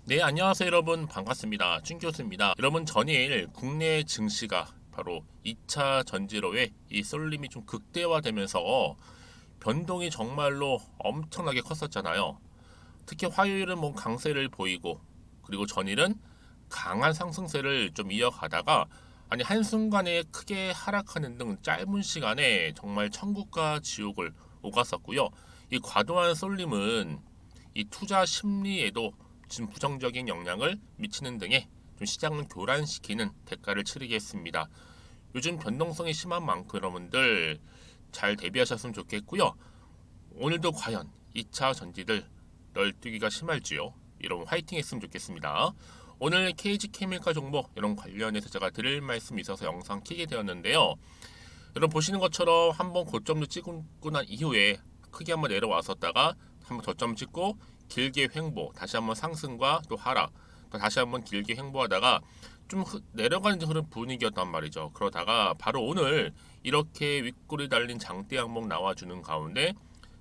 네, 안녕하세요 여러분. 반갑습니다. 준 교수입니다. 여러분, 전일 국내 증시가 바로 2차 전지로의 이 쏠림이 좀 극대화되면서 변동이 정말로 엄청나게 컸었잖아요. 특히 화요일은 뭐 강세를 보이고, 그리고 전일은 강한 상승세를 좀 이어가다가 아니 한순간에 크게 하락하는 등 짧은 시간에 정말 천국과 지옥을 오갔었고요. 이 과도한 쏠림은 이 투자 심리에도 지금 부정적인 영향을 미치는 등의 좀 시장을 교란시키는 대가를 치르게 했습니다. 요즘 변동성이 심한 만큼 여러분들 잘 대비하셨으면 좋겠고요. 오늘도 과연 2차 전지들 널뛰기가 심할지요. 여러분 화이팅 했으면 좋겠습니다. 오늘 KG케미칼 종목 이런 관련해서 제가 드릴 말씀이 있어서 영상 키게 되었는데요. 여러분 보시는 것처럼 한번 고점을 찍고 난 이후에 크게 한번 내려왔었다가 한번 저점 찍고 길게 횡보, 다시 한번 상승과 또 하락, 또 다시 한번 길게 횡보하다가 좀 내려가는 그런 분위기였단 말이죠. 그러다가 바로 오늘 이렇게 윗골이 달린 장대 항목 나와주는 가운데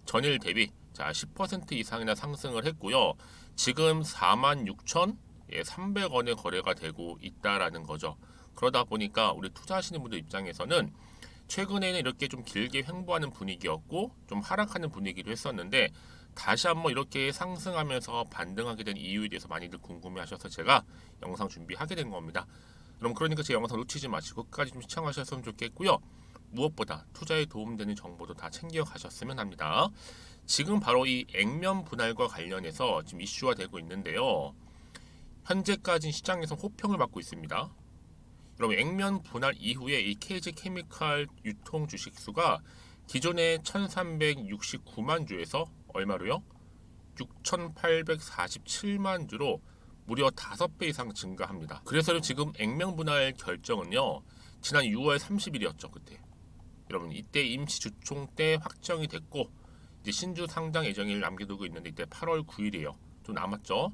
전일 대비 자 10% 이상이나 상승을 했고요. 지금 46,300원의 거래가 되고 있다라는 거죠. 그러다 보니까 우리 투자하시는 분들 입장에서는 최근에는 이렇게 좀 길게 횡보하는 분위기였고 좀 하락하는 분위기도 했었는데 다시 한번 이렇게 상승하면서 반등하게 된 이유에 대해서 많이들 궁금해하셔서 제가 영상 준비하게 된 겁니다. 그럼 그러니까 제 영상 놓치지 마시고 끝까지 좀 시청하셨으면 좋겠고요. 무엇보다 투자에 도움되는 정보도 다 챙겨 가셨으면 합니다. 지금 바로 이 액면 분할과 관련해서 지금 이슈화 되고 있는데요. 현재까지 시장에서 호평을 받고 있습니다. 여러분 액면 분할 이후에 이 KG 케미칼 유통 주식 수가 기존의 1369만 주에서 얼마로요? 6847만 주로 무려 5배 이상 증가합니다. 그래서 지금 액면 분할 결정은요. 지난 6월 30일이었죠. 그때. 여러분 이때 임시 주총 때 확정이 됐고 이제 신주 상장 예정일 남겨두고 있는데 이때 8월 9일이에요. 좀 남았죠.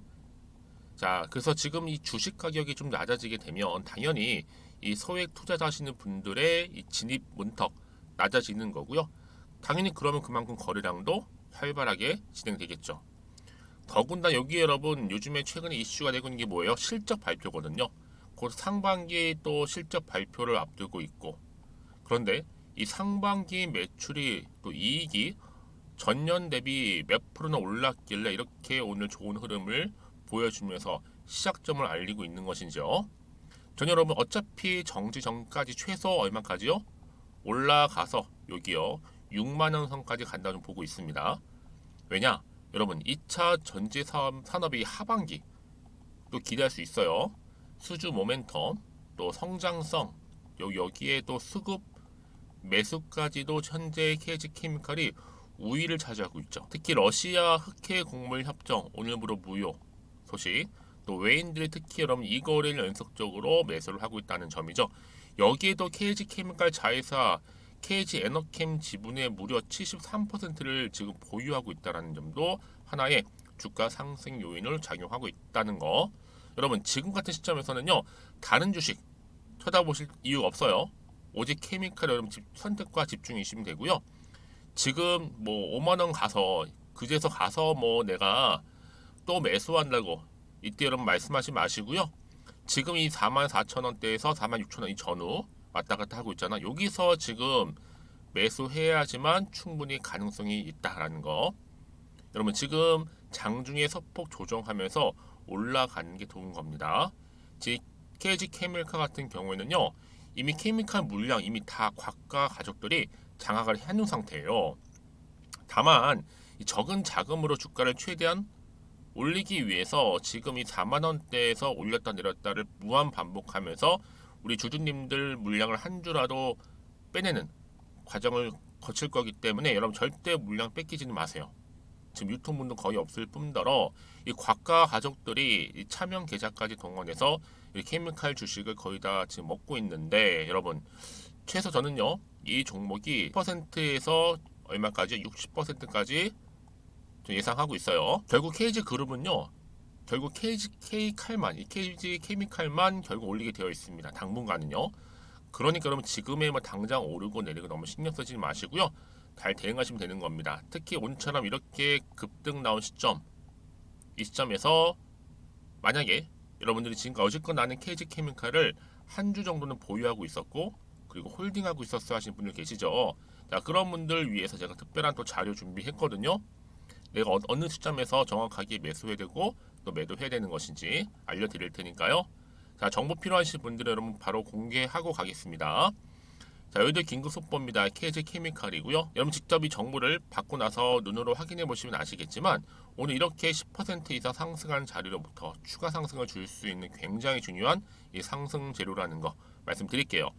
자, 그래서 지금 이 주식 가격이 좀 낮아지게 되면 당연히 이 소액 투자자 하시는 분들의 이 진입 문턱 낮아지는 거고요. 당연히 그러면 그만큼 거래량도 활발하게 진행되겠죠. 더군다나 여기 여러분 요즘에 최근에 이슈가 되고 있는 게 뭐예요? 실적 발표거든요. 곧 상반기 또 실적 발표를 앞두고 있고 그런데 이 상반기 매출이 또 이익이 전년 대비 몇 프로나 올랐길래 이렇게 오늘 좋은 흐름을 보여주면서 시작점을 알리고 있는 것이죠. 전 여러분 어차피 정지 전까지 최소 얼마까지요? 올라가서 여기요 6만 원 선까지 간다는 보고 있습니다. 왜냐? 여러분 2차 전지 산업이 하반기 또 기대할 수 있어요. 수주 모멘텀 또 성장성 여기에 또 수급 매수까지도 현재 KG케미칼이 우위를 차지하고 있죠. 특히 러시아 흑해 곡물 협정 오늘부로 무효 소식 또 외인들이 특히 여러분 이 거래를 연속적으로 매수를 하고 있다는 점이죠. 여기에도 KG케미칼 자회사 KG에너캠 지분의 무려 73%를 지금 보유하고 있다는 점도 하나의 주가 상승 요인을 작용하고 있다는 거. 여러분 지금 같은 시점에서는요 다른 주식 쳐다보실 이유가 없어요. 오직 케미칼 여러분 선택과 집중이시면 되고요. 지금 뭐 5만 원 가서 그제서 가서 뭐 내가 또 매수한다고 이때 여러분 말씀하지 마시고요. 지금 이 44,000원대에서 46,000원 이 전후 왔다 갔다 하고 있잖아. 여기서 지금 매수해야지만 충분히 가능성이 있다라는 거. 여러분 지금 장중에 소폭 조정하면서 올라가는 게 좋은 겁니다. 즉 KG 케미칼 같은 경우에는요. 이미 케미칼 물량 이미 다 곽과 가족들이 장악을 해놓은 상태예요. 다만 이 적은 자금으로 주가를 최대한 올리기 위해서 지금 이 4만 원대에서 올렸다 내렸다를 무한 반복하면서 우리 주주님들 물량을 한 주라도 빼내는 과정을 거칠 거기 때문에 여러분 절대 물량 뺏기지는 마세요. 지금 유통분도 거의 없을 뿐더러 이 곽과 가족들이 이 차명 계좌까지 동원해서 이 케미칼 주식을 거의 다 지금 먹고 있는데 여러분 최소 저는요 이 종목이 10%에서 얼마까지 60%까지 예상하고 있어요. 결국 KG 그룹은요 결국 KG 칼만 이 KG 케미칼만 결국 올리게 되어 있습니다. 당분간은요. 그러니까 여러분 지금에 뭐 당장 오르고 내리고 너무 신경 쓰지 마시고요. 잘 대응하시면 되는 겁니다. 특히 오늘처럼 이렇게 급등 나온 시점 이 시점에서 만약에 여러분들이 지금까지 어쨌건 나는 KG케미칼을 한 주 정도는 보유하고 있었고 그리고 홀딩하고 있었어 하시는 분들 계시죠. 자, 그런 분들 위해서 제가 특별한 또 자료 준비했거든요. 내가 어느 시점에서 정확하게 매수해야 되고 또 매도해야 되는 것인지 알려드릴 테니까요. 자, 정보 필요하신 분들은 여러분 바로 공개하고 가겠습니다. 자, 여기도 긴급 속보입니다. KG 케미칼이고요. 여러분 직접 이 정보를 받고 나서 눈으로 확인해 보시면 아시겠지만 오늘 이렇게 10% 이상 상승한 자리로부터 추가 상승을 줄 수 있는 굉장히 중요한 이 상승 재료라는 거 말씀드릴게요.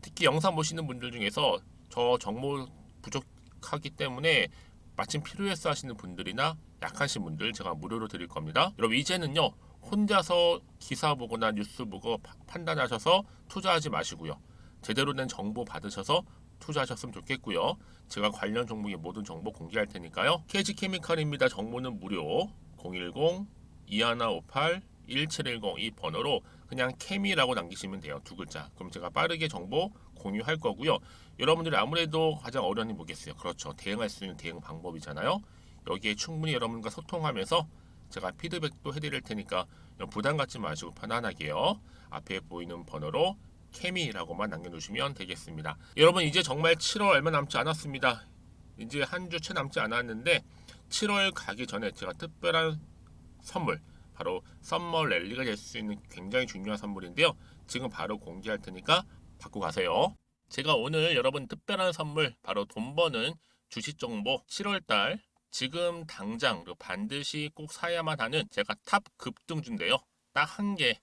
특히 영상 보시는 분들 중에서 저 정보 부족하기 때문에 마침 필요해서 하시는 분들이나 약하신 분들 제가 무료로 드릴 겁니다. 여러분 이제는요 혼자서 기사 보거나 뉴스 보고 판단하셔서 투자하지 마시고요. 제대로 된 정보 받으셔서 투자하셨으면 좋겠고요. 제가 관련 종목의 모든 정보 공개할 테니까요. KG케미칼입니다. 정보는 무료 010-2158-1710 이 번호로 그냥 케미라고 남기시면 돼요. 두 글자. 그럼 제가 빠르게 정보 공유할 거고요. 여러분들이 아무래도 가장 어려움이 뭐겠어요? 그렇죠. 대응할 수 있는 대응 방법이잖아요. 여기에 충분히 여러분과 소통하면서 제가 피드백도 해드릴 테니까 부담 갖지 마시고 편안하게요. 앞에 보이는 번호로 케미라고만 남겨주시면 되겠습니다. 여러분 이제 정말 7월 얼마 남지 않았습니다. 이제 한 주 채 남지 않았는데 7월 가기 전에 제가 특별한 선물 바로 썸머 랠리가 될 수 있는 굉장히 중요한 선물인데요. 지금 바로 공개할 테니까 받고 가세요. 제가 오늘 여러분 특별한 선물 바로 돈 버는 주식 정보 7월달 지금 당장 반드시 꼭 사야만 하는 제가 탑 급등주인데요. 딱 한 개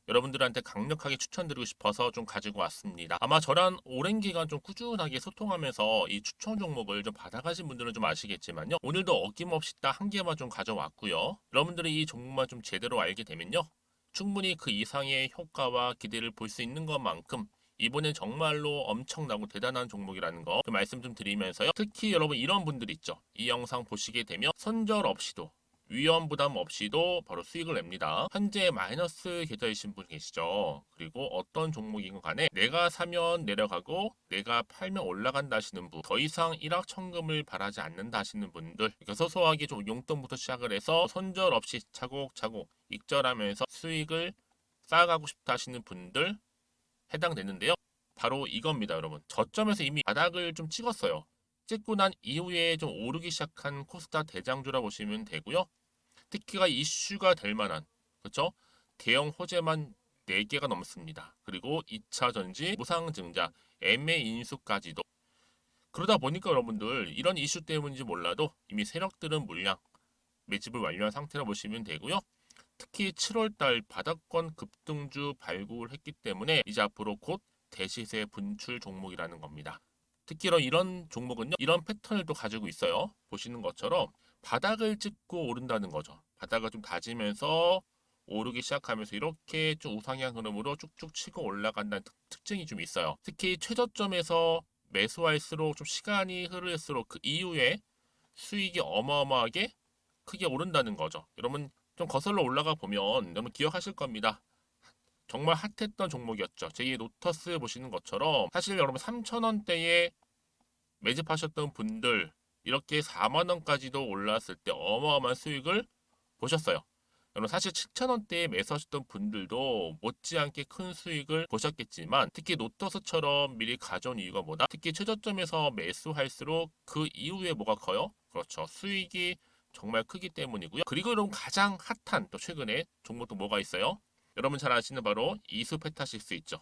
여러분들한테 강력하게 추천드리고 싶어서 좀 가지고 왔습니다. 아마 저랑 오랜 기간 좀 꾸준하게 소통하면서 이 추천 종목을 좀 받아가신 분들은 좀 아시겠지만요. 오늘도 어김없이 딱 한 개만 좀 가져왔고요. 여러분들이 이 종목만 좀 제대로 알게 되면요. 충분히 그 이상의 효과와 기대를 볼 수 있는 것만큼 이번엔 정말로 엄청나고 대단한 종목이라는 거 그 말씀 좀 드리면서요. 특히 여러분 이런 분들 있죠. 이 영상 보시게 되면 손절 없이도 위험 부담 없이도 바로 수익을 냅니다. 현재 마이너스 계좌이신 분 계시죠. 그리고 어떤 종목이건 간에 내가 사면 내려가고 내가 팔면 올라간다 하시는 분, 더 이상 일확천금을 바라지 않는다 하시는 분들, 그러니까 소소하게 좀 용돈부터 시작을 해서 손절 없이 차곡차곡 익절하면서 수익을 쌓아가고 싶다 하시는 분들 해당되는데요. 바로 이겁니다, 여러분. 저점에서 이미 바닥을 좀 찍었어요. 찍고 난 이후에 좀 오르기 시작한 코스닥 대장주라 보시면 되고요. 특히가 이슈가 될 만한 그렇죠? 대형 호재만 4개가 넘습니다. 그리고 2차 전지, 무상증자, MA 인수까지도. 그러다 보니까 여러분들 이런 이슈 때문인지 몰라도 이미 세력들은 물량 매집을 완료한 상태라 보시면 되고요. 특히 7월달 바닥권 급등주 발굴했기 때문에 이제 앞으로 곧 대시세 분출 종목이라는 겁니다. 특히 이런 종목은요. 이런 패턴을 또 가지고 있어요. 보시는 것처럼 바닥을 찍고 오른다는 거죠. 바닥을 좀 다지면서 오르기 시작하면서 이렇게 좀 우상향 흐름으로 쭉쭉 치고 올라간다는 특징이 좀 있어요. 특히 최저점에서 매수할수록 좀 시간이 흐를수록 그 이후에 수익이 어마어마하게 크게 오른다는 거죠. 여러분 좀 거슬러 올라가 보면 여러분 기억하실 겁니다. 정말 핫했던 종목이었죠. 제2의 노터스 보시는 것처럼 사실 여러분 3,000원대에 매집하셨던 분들 이렇게 4만 원까지도 올랐을 때 어마어마한 수익을 보셨어요. 여러분 사실 7,000원대에 매수하셨던 분들도 못지않게 큰 수익을 보셨겠지만 특히 노터스처럼 미리 가져온 이유가 뭐다? 특히 최저점에서 매수할수록 그 이후에 뭐가 커요? 그렇죠. 수익이 정말 크기 때문이고요. 그리고 여러분 가장 핫한 또 최근에 종목도 뭐가 있어요? 여러분 잘 아시는 바로 이수페타시스 있죠.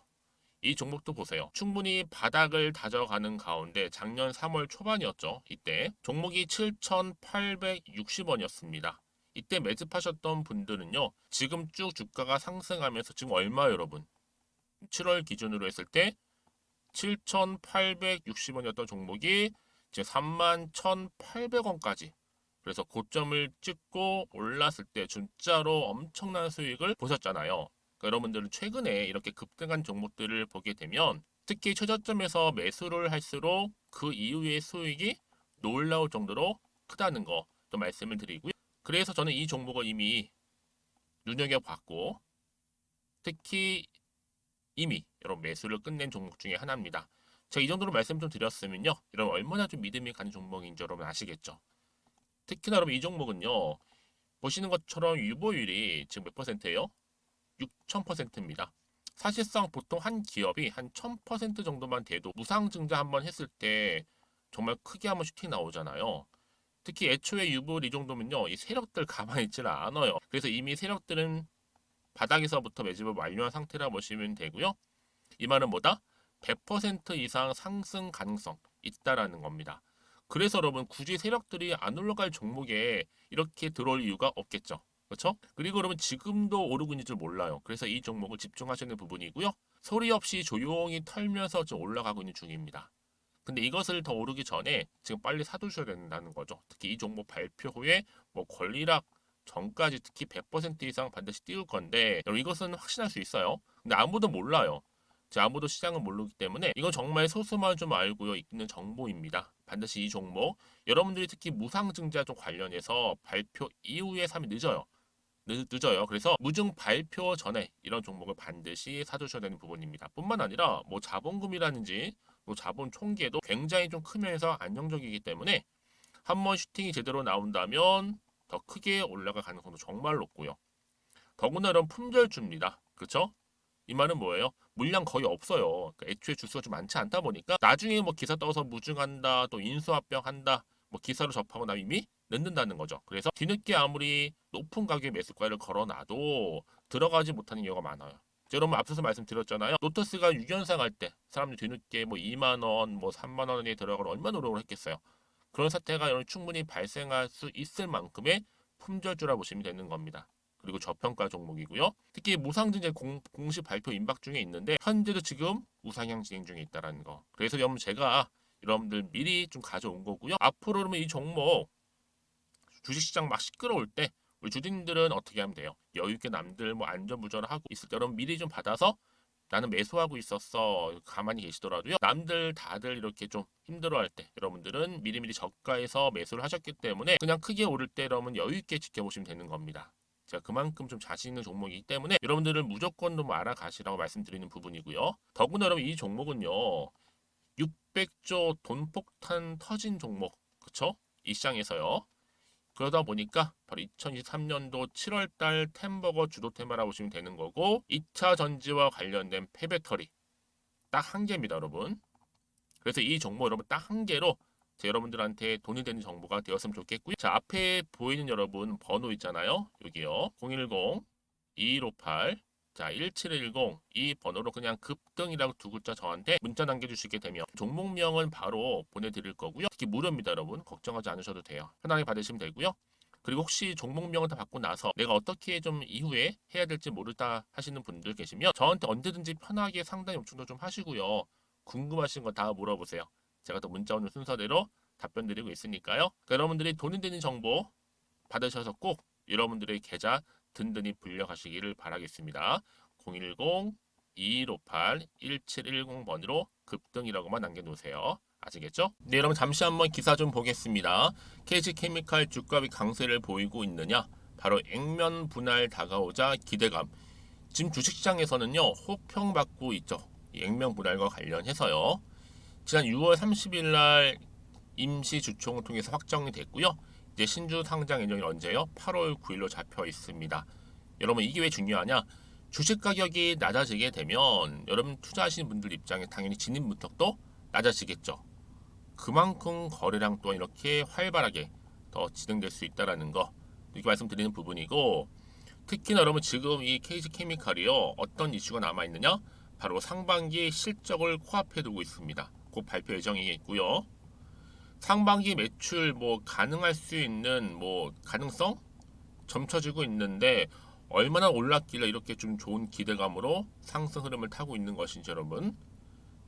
이 종목도 보세요. 충분히 바닥을 다져가는 가운데 작년 3월 초반이었죠. 이때 종목이 7,860원이었습니다. 이때 매집하셨던 분들은요. 지금 쭉 주가가 상승하면서 지금 얼마 여러분? 7월 기준으로 했을 때 7,860원이었던 종목이 이제 31,800원까지 그래서 고점을 찍고 올랐을 때 진짜로 엄청난 수익을 보셨잖아요. 그러니까 여러분들은 최근에 이렇게 급등한 종목들을 보게 되면 특히 최저점에서 매수를 할수록 그 이후의 수익이 놀라울 정도로 크다는 거 또 말씀을 드리고요. 그래서 저는 이 종목을 이미 눈여겨봤고 특히 이미 여러분 매수를 끝낸 종목 중에 하나입니다. 제가 이 정도로 말씀 좀 드렸으면요. 여러분 얼마나 좀 믿음이 가는 종목인지 여러분 아시겠죠? 특히나 여러분 이 종목은요. 보시는 것처럼 유보율이 지금 몇 퍼센트예요? 6,000%입니다. 사실상 보통 한 기업이 한 1000% 정도만 돼도 무상증자 한번 했을 때 정말 크게 한번 슈팅 나오잖아요. 특히 애초에 유보율 이 정도면요, 이 세력들 가만히 있지는 않아요. 그래서 이미 세력들은 바닥에서부터 매집을 완료한 상태라 보시면 되고요. 이 말은 뭐다? 100% 이상 상승 가능성 있다라는 겁니다. 그래서 여러분 굳이 세력들이 안 올라갈 종목에 이렇게 들어올 이유가 없겠죠. 그렇죠? 그리고 여러분 지금도 오르고 있는 줄 몰라요. 그래서 이 종목을 집중하시는 부분이고요. 소리 없이 조용히 털면서 좀 올라가고 있는 중입니다. 근데 이것을 더 오르기 전에 지금 빨리 사두셔야 된다는 거죠. 특히 이 종목 발표 후에 뭐 권리락 전까지 특히 100% 이상 반드시 띄울 건데 여러분 이것은 확신할 수 있어요. 근데 아무도 몰라요. 아무도 시장을 모르기 때문에 이건 정말 소수만 좀 알고 있는 정보입니다. 반드시 이 종목 여러분들이 특히 무상증자 좀 관련해서 발표 이후에 사면 늦어요. 늦어요. 그래서 무증 발표 전에 이런 종목을 반드시 사두셔야 되는 부분입니다. 뿐만 아니라 뭐 자본금이라든지 뭐 자본 총계도 굉장히 좀 크면서 안정적이기 때문에 한번 슈팅이 제대로 나온다면 더 크게 올라갈 가능성도 정말 높고요. 더구나 이런 품절주입니다. 그렇죠? 이 말은 뭐예요? 물량 거의 없어요. 그러니까 애초에 주수가 좀 많지 않다 보니까 나중에 뭐 기사 떠서 무증한다, 또 인수합병한다, 뭐 기사로 접하고 나면 이미 늦는다는 거죠. 그래서 뒤늦게 아무리 높은 가격의 매수가를 걸어놔도 들어가지 못하는 경우가 많아요. 여러분 앞서서 말씀드렸잖아요. 로터스가 6연상 할 때 사람들이 뒤늦게 뭐 2만 원, 뭐 3만 원에 들어가고 얼마나 노력을 했겠어요. 그런 사태가 여러분 충분히 발생할 수 있을 만큼의 품절주라 보시면 되는 겁니다. 그리고 저평가 종목이고요. 특히 무상증자 공식 발표 임박 중에 있는데 현재도 지금 우상향 진행 중에 있다라는 거. 그래서 여러분 제가 여러분들 미리 좀 가져온 거고요. 앞으로 그러면 이 종목 주식시장 막 시끄러울 때 우리 주주님들은 어떻게 하면 돼요? 여유 있게 남들 뭐 안전부전을 하고 있을 때 여러분 미리 좀 받아서 나는 매수하고 있었어 가만히 계시더라도요. 남들 다들 이렇게 좀 힘들어할 때 여러분들은 미리미리 저가에서 매수를 하셨기 때문에 그냥 크게 오를 때 여러분 여유 있게 지켜보시면 되는 겁니다. 제가 그만큼 좀 자신 있는 종목이기 때문에 여러분들은 무조건 좀 알아가시라고 말씀드리는 부분이고요. 더구나 여러분 이 종목은요. 600조 돈폭탄 터진 종목. 그쵸? 이 시장에서요. 그러다 보니까 바로 2023년도 7월달 템버거 주도 테마라고 보시면 되는 거고 2차 전지와 관련된 폐배터리 딱 한 개입니다 여러분. 그래서 이 정보 여러분 딱 한 개로 여러분들한테 돈이 되는 정보가 되었으면 좋겠고요. 자 앞에 보이는 여러분 번호 있잖아요. 여기요. 010-2158 자 1710 이 번호로 그냥 급등이라고 두 글자 저한테 문자 남겨주시게 되면 종목명은 바로 보내드릴 거고요. 특히 무료입니다 여러분. 걱정하지 않으셔도 돼요. 편하게 받으시면 되고요. 그리고 혹시 종목명을 다 받고 나서 내가 어떻게 좀 이후에 해야 될지 모르다 하시는 분들 계시면 저한테 언제든지 편하게 상담 요청도 좀 하시고요. 궁금하신 거 다 물어보세요. 제가 또 문자 오는 순서대로 답변 드리고 있으니까요. 그러니까 여러분들이 돈이 되는 정보 받으셔서 꼭 여러분들의 계좌 든든히 불려가시기를 바라겠습니다. 010-2158-1710번으로 급등이라고만 남겨놓으세요. 아시겠죠? 네, 여러분 잠시 한번 기사 좀 보겠습니다. KG케미칼 주가비 강세를 보이고 있느냐? 바로 액면 분할 다가오자 기대감. 지금 주식시장에서는요 호평받고 있죠. 이 액면 분할과 관련해서요. 지난 6월 30일 날 임시 주총을 통해서 확정이 됐고요. 이제 신주 상장 예정이 언제요? 8월 9일로 잡혀 있습니다. 여러분 이게 왜 중요하냐? 주식 가격이 낮아지게 되면 여러분 투자하시는 분들 입장에 당연히 진입 문턱도 낮아지겠죠. 그만큼 거래량 또한 이렇게 활발하게 더 진행될 수 있다라는 거 이렇게 말씀드리는 부분이고 특히나 여러분 지금 이 KG케미칼이요 어떤 이슈가 남아 있느냐? 바로 상반기 실적을 코앞에 두고 있습니다. 곧 발표 예정이 있고요. 상반기 매출 뭐 가능할 수 있는 뭐 가능성 점쳐지고 있는데 얼마나 올랐길래 이렇게 좀 좋은 기대감으로 상승 흐름을 타고 있는 것인지 여러분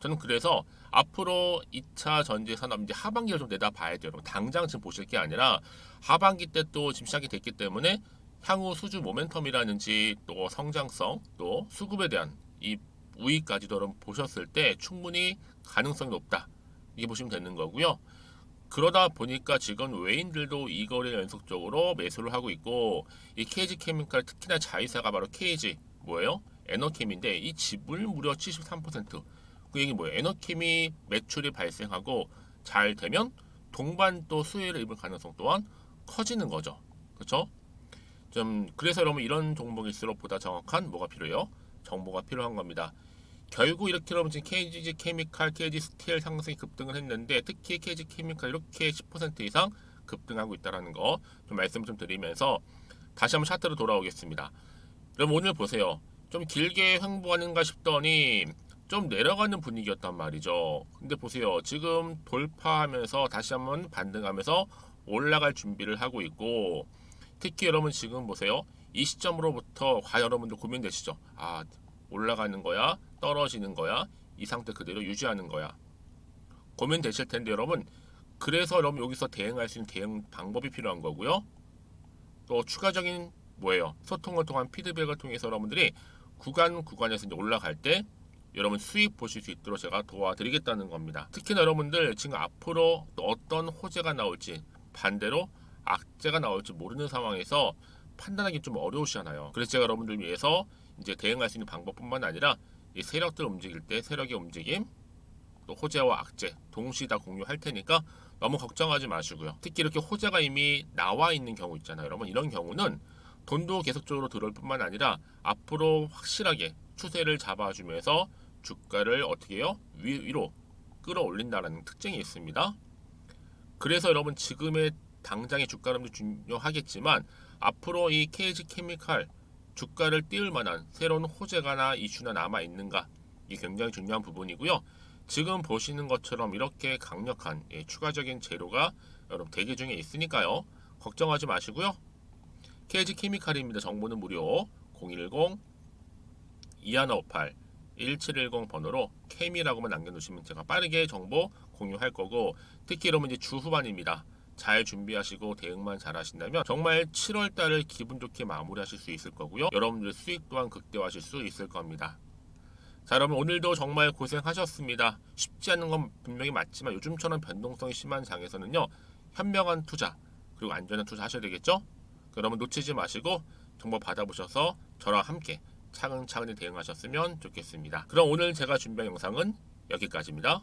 저는 그래서 앞으로 2차 전지 산업 이제 하반기를 좀 내다봐야 돼요. 여러분. 당장 지금 보실 게 아니라 하반기 때 또 지금 시작이 됐기 때문에 향후 수주 모멘텀이라든지 또 성장성 또 수급에 대한 이 우위까지도 여러분 보셨을 때 충분히 가능성이 높다. 이게 보시면 되는 거고요. 그러다 보니까 지금 외인들도 이 거래를 연속적으로 매수를 하고 있고 이 KG케미칼 특히나 자회사가 바로 KG 뭐예요? 에너캠인데 이 지분을 무려 73%. 그 얘기 뭐예요? 에너캠이 매출이 발생하고 잘 되면 동반 또 수혜를 입을 가능성 또한 커지는 거죠. 그렇죠? 좀 그래서 여러분 이런 종목일수록 보다 정확한 뭐가 필요해요? 정보가 필요한 겁니다. 결국 이렇게 여러분 지금 KG 케미칼, KG 스틸 상승이 급등을 했는데 특히 KG 케미칼 이렇게 10% 이상 급등하고 있다는 거 좀 말씀 좀 드리면서 다시 한번 차트로 돌아오겠습니다. 그럼 오늘 보세요. 좀 길게 횡보하는가 싶더니 좀 내려가는 분위기였단 말이죠. 근데 보세요. 지금 돌파하면서 다시 한번 반등하면서 올라갈 준비를 하고 있고 특히 여러분 지금 보세요. 이 시점으로부터 과연 여러분들 고민되시죠? 아, 올라가는 거야? 떨어지는 거야? 이 상태 그대로 유지하는 거야? 고민되실 텐데 여러분 그래서 여러분 여기서 대응할 수 있는 대응 방법이 필요한 거고요. 또 추가적인 뭐예요? 소통을 통한 피드백을 통해서 여러분들이 구간에서 이제 올라갈 때 여러분 수익 보실 수 있도록 제가 도와드리겠다는 겁니다. 특히나 여러분들 지금 앞으로 또 어떤 호재가 나올지 반대로 악재가 나올지 모르는 상황에서 판단하기 좀 어려우시잖아요. 그래서 제가 여러분들 위해서 이제 대응할 수 있는 방법뿐만 아니라 이 세력들 움직일 때 세력의 움직임 또 호재와 악재 동시에 다 공유할 테니까 너무 걱정하지 마시고요. 특히 이렇게 호재가 이미 나와 있는 경우 있잖아요. 여러분 이런 경우는 돈도 계속적으로 들어올 뿐만 아니라 앞으로 확실하게 추세를 잡아주면서 주가를 어떻게 해요? 위로 끌어올린다는 특징이 있습니다. 그래서 여러분 지금의 당장의 주가 흐름도 중요하겠지만 앞으로 이 KG 케미칼 주가를 띄울 만한 새로운 호재가나 이슈나 남아 있는가 이게 굉장히 중요한 부분이고요. 지금 보시는 것처럼 이렇게 강력한 추가적인 재료가 여러분 대기 중에 있으니까요. 걱정하지 마시고요. KG 케미칼입니다. 정보는 무료 010-2158-1710 번호로 케미라고만 남겨놓으시면 제가 빠르게 정보 공유할 거고 특히 여러분 이제 주 후반입니다. 잘 준비하시고 대응만 잘 하신다면 정말 7월달을 기분 좋게 마무리하실 수 있을 거고요. 여러분들 수익 또한 극대화하실 수 있을 겁니다. 자 여러분 오늘도 정말 고생하셨습니다. 쉽지 않은 건 분명히 맞지만 요즘처럼 변동성이 심한 장에서는요. 현명한 투자 그리고 안전한 투자 하셔야 되겠죠? 여러분 놓치지 마시고 정보 받아보셔서 저랑 함께 차근차근히 대응하셨으면 좋겠습니다. 그럼 오늘 제가 준비한 영상은 여기까지입니다.